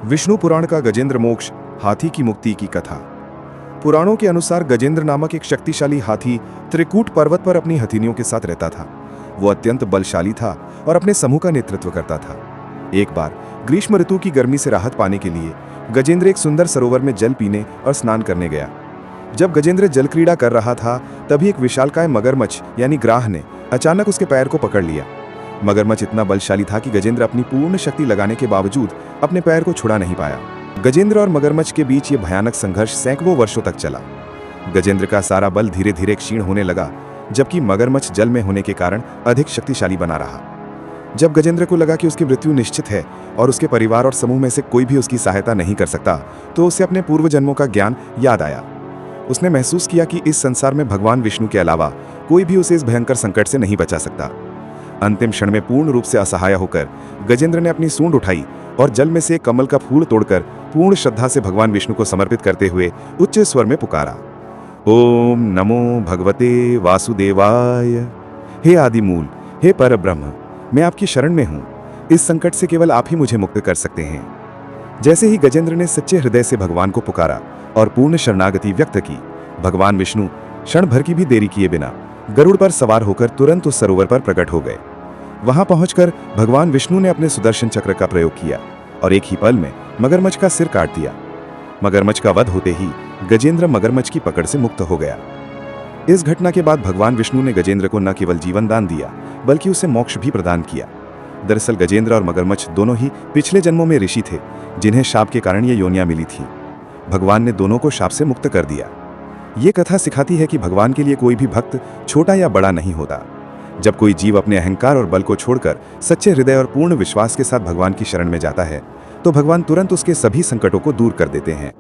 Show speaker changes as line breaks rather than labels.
विष्णु पुराण का गजेंद्र मोक्ष, हाथी की मुक्ति की कथा। पुराणों के अनुसार गजेंद्र नामक एक शक्तिशाली हाथी त्रिकूट पर्वत पर अपनी हथिनियों के साथ रहता था। वो अत्यंत बलशाली था और अपने समूह का नेतृत्व करता था। एक बार ग्रीष्म ऋतु की गर्मी से राहत पाने के लिए गजेंद्र एक सुंदर सरोवर में जल पीने और स्नान करने गया। जब गजेंद्र जल क्रीड़ा कर रहा था, तभी एक विशालकाय मगरमच्छ यानी ग्राह ने अचानक उसके पैर को पकड़ लिया। मगरमच्छ इतना बलशाली था कि गजेंद्र अपनी पूर्ण शक्ति लगाने के बावजूद अपने पैर को छुड़ा नहीं पाया। गजेंद्र और मगरमच्छ के बीच ये भयानक संघर्ष सैकड़ों वर्षों तक चला। गजेंद्र का सारा बल धीरे धीरे क्षीण होने लगा, जबकि मगरमच्छ जल में होने के कारण अधिक शक्तिशाली बना रहा। जब गजेंद्र को लगा कि उसकी मृत्यु निश्चित है और उसके परिवार और समूह में से कोई भी उसकी सहायता नहीं कर सकता, तो उसे अपने पूर्व जन्मों का ज्ञान याद आया। उसने महसूस किया कि इस संसार में भगवान विष्णु के अलावा कोई भी उसे इस भयंकर संकट से नहीं बचा सकता। अंतिम क्षण में पूर्ण रूप से असहाय होकर गजेंद्र ने अपनी सूंड उठाई और जल में से एक कमल का फूल तोड़कर पूर्ण श्रद्धा से भगवान विष्णु को समर्पित करते हुए उच्च स्वर में पुकारा, ओम नमो भगवते वासुदेवाय। हे आदिमूल, हे परब्रह्म, मैं आपकी शरण में हूँ। इस संकट से केवल आप ही मुझे मुक्त कर सकते हैं। जैसे ही गजेंद्र ने सच्चे हृदय से भगवान को पुकारा और पूर्ण शरणागति व्यक्त की, भगवान विष्णु क्षण भर की भी देरी किए बिना गरुड़ पर सवार होकर तुरंत उस सरोवर पर प्रकट हो गए। वहां पहुंचकर भगवान विष्णु ने अपने सुदर्शन चक्र का प्रयोग किया और एक ही पल में मगरमच्छ का सिर काट दिया। मगरमच्छ का वध होते ही गजेंद्र मगरमच्छ की पकड़ से मुक्त हो गया। इस घटना के बाद भगवान विष्णु ने गजेंद्र को न केवल जीवन दान दिया, बल्कि उसे मोक्ष भी प्रदान किया। दरअसल गजेंद्र और मगरमच्छ दोनों ही पिछले जन्मों में ऋषि थे, जिन्हें शाप के कारण ये योनियां मिली थी। भगवान ने दोनों को शाप से मुक्त कर दिया। ये कथा सिखाती है कि भगवान के लिए कोई भी भक्त छोटा या बड़ा नहीं होता। जब कोई जीव अपने अहंकार और बल को छोड़कर सच्चे हृदय और पूर्ण विश्वास के साथ भगवान की शरण में जाता है, तो भगवान तुरंत उसके सभी संकटों को दूर कर देते हैं।